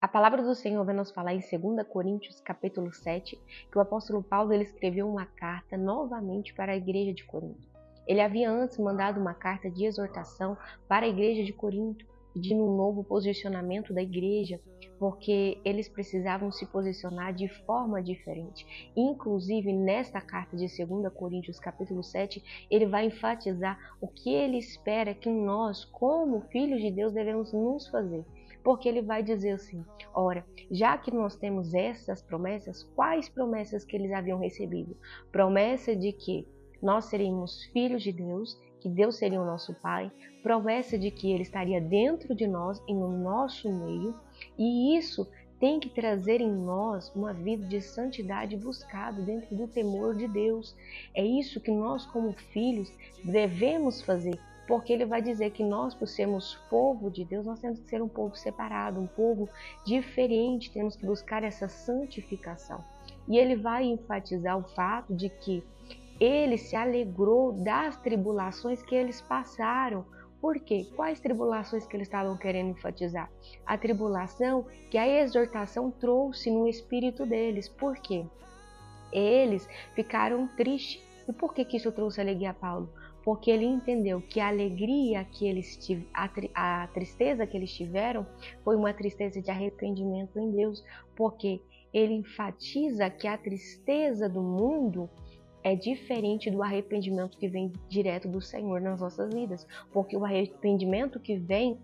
A palavra do Senhor vai nos falar em 2 Coríntios, capítulo 7, que o apóstolo Paulo ele escreveu uma carta novamente para a igreja de Corinto. Ele havia antes mandado uma carta de exortação para a igreja de Corinto, pedindo um novo posicionamento da igreja, porque eles precisavam se posicionar de forma diferente. Inclusive, nesta carta de 2 Coríntios, capítulo 7, ele vai enfatizar o que ele espera que nós, como filhos de Deus, devemos nos fazer. Porque ele vai dizer assim, ora, já que nós temos essas promessas, quais promessas que eles haviam recebido? Promessa de que nós seríamos filhos de Deus, que Deus seria o nosso Pai, promessa de que Ele estaria dentro de nós e no nosso meio, e isso tem que trazer em nós uma vida de santidade buscada dentro do temor de Deus. É isso que nós, como filhos, devemos fazer. Porque ele vai dizer que nós, por sermos povo de Deus, nós temos que ser um povo separado, um povo diferente, temos que buscar essa santificação. E ele vai enfatizar o fato de que ele se alegrou das tribulações que eles passaram. Por quê? Quais tribulações que eles estavam querendo enfatizar? A tribulação que a exortação trouxe no espírito deles. Por quê? Eles ficaram tristes. E por que isso trouxe alegria a Paulo? Porque ele entendeu que a alegria que eles a tristeza que eles tiveram foi uma tristeza de arrependimento em Deus, porque ele enfatiza que a tristeza do mundo é diferente do arrependimento que vem direto do Senhor nas nossas vidas, porque o arrependimento que vem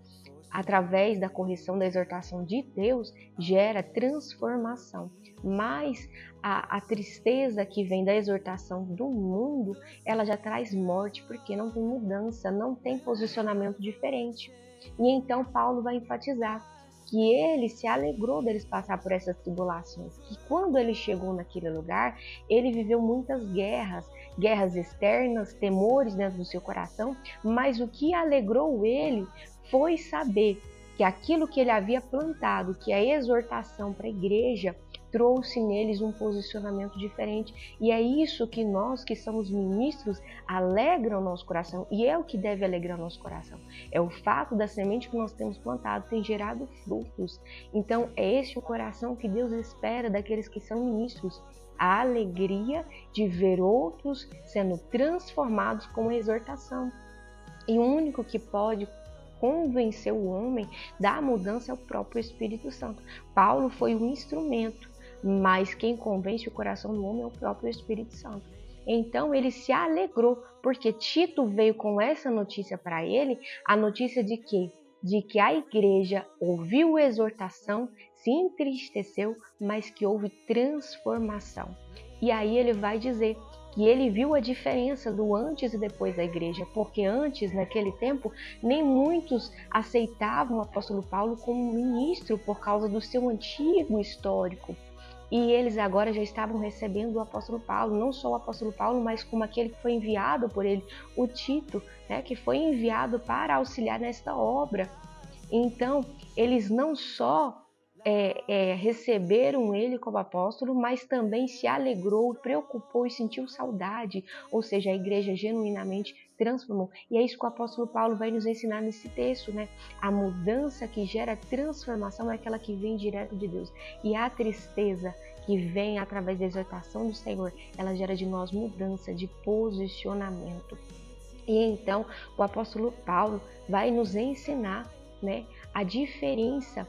através da correção, da exortação de Deus, gera transformação. Mas a tristeza que vem da exortação do mundo, ela já traz morte, porque não tem mudança, não tem posicionamento diferente. E então Paulo vai enfatizar que ele se alegrou deles passar por essas tribulações, que quando ele chegou naquele lugar, ele viveu muitas guerras, guerras externas, temores dentro do seu coração, mas o que alegrou ele foi saber que aquilo que ele havia plantado, que a exortação para a igreja, trouxe neles um posicionamento diferente. E é isso que nós, que somos ministros, alegra o nosso coração. E é o que deve alegrar o nosso coração. É o fato da semente que nós temos plantado ter gerado frutos. Então, é esse o coração que Deus espera daqueles que são ministros. A alegria de ver outros sendo transformados com a exortação. E o único que pode convencer o homem da mudança é o próprio Espírito Santo. Paulo foi um instrumento, mas quem convence o coração do homem é o próprio Espírito Santo. Então ele se alegrou, porque Tito veio com essa notícia para ele, a notícia de quê? De que a igreja ouviu a exortação, se entristeceu, mas que houve transformação. E aí ele vai dizer que ele viu a diferença do antes e depois da igreja, porque antes, naquele tempo, nem muitos aceitavam o apóstolo Paulo como ministro por causa do seu antigo histórico. E eles agora já estavam recebendo o apóstolo Paulo, não só o apóstolo Paulo, mas como aquele que foi enviado por ele, o Tito, né, que foi enviado para auxiliar nesta obra. Então, eles não só receberam ele como apóstolo, mas também se alegrou, preocupou e sentiu saudade, ou seja, a igreja genuinamente transformou. E é isso que o apóstolo Paulo vai nos ensinar nesse texto, né? A mudança que gera transformação é aquela que vem direto de Deus. E a tristeza que vem através da exortação do Senhor, ela gera de nós mudança de posicionamento. E então, o apóstolo Paulo vai nos ensinar, né, a diferença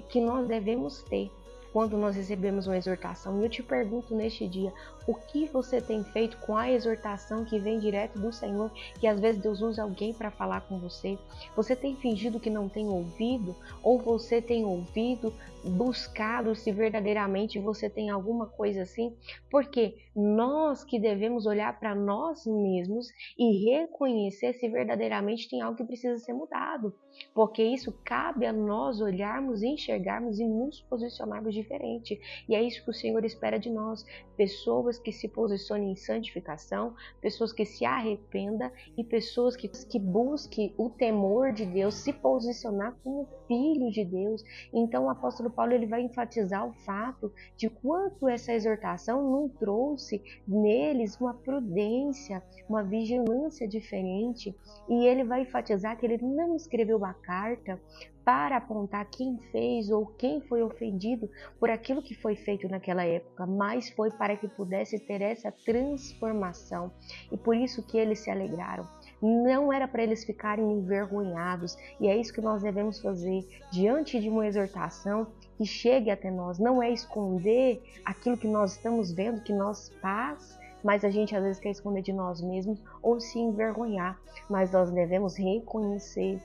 que nós devemos ter quando nós recebemos uma exortação. E eu te pergunto neste dia, o que você tem feito com a exortação que vem direto do Senhor, que às vezes Deus usa alguém para falar com você? Você tem fingido que não tem ouvido? Ou você tem ouvido, buscado se verdadeiramente você tem alguma coisa assim? Porque nós que devemos olhar para nós mesmos e reconhecer se verdadeiramente tem algo que precisa ser mudado. Porque isso cabe a nós olharmos, enxergarmos e nos posicionarmos diferente. E é isso que o Senhor espera de nós. Pessoas que se posicionem em santificação, pessoas que se arrependam e pessoas que busquem o temor de Deus, se posicionar como filho de Deus. Então o apóstolo Paulo ele vai enfatizar o fato de quanto essa exortação não trouxe neles uma prudência, uma vigilância diferente. E ele vai enfatizar que ele não escreveu a carta para apontar quem fez ou quem foi ofendido por aquilo que foi feito naquela época, mas foi para que pudesse ter essa transformação. E por isso que eles se alegraram. Não era para eles ficarem envergonhados, e é isso que nós devemos fazer diante de uma exortação que chegue até nós. Não é esconder aquilo que nós estamos vendo, que nós faz, mas a gente às vezes quer esconder de nós mesmos ou se envergonhar, mas nós devemos reconhecer,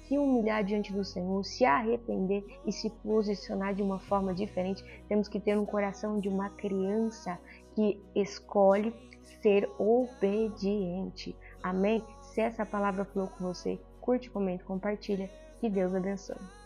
se humilhar diante do Senhor, se arrepender e se posicionar de uma forma diferente. Temos que ter um coração de uma criança que escolhe ser obediente. Amém? Se essa palavra falou com você, curte, comenta, compartilha. Que Deus abençoe.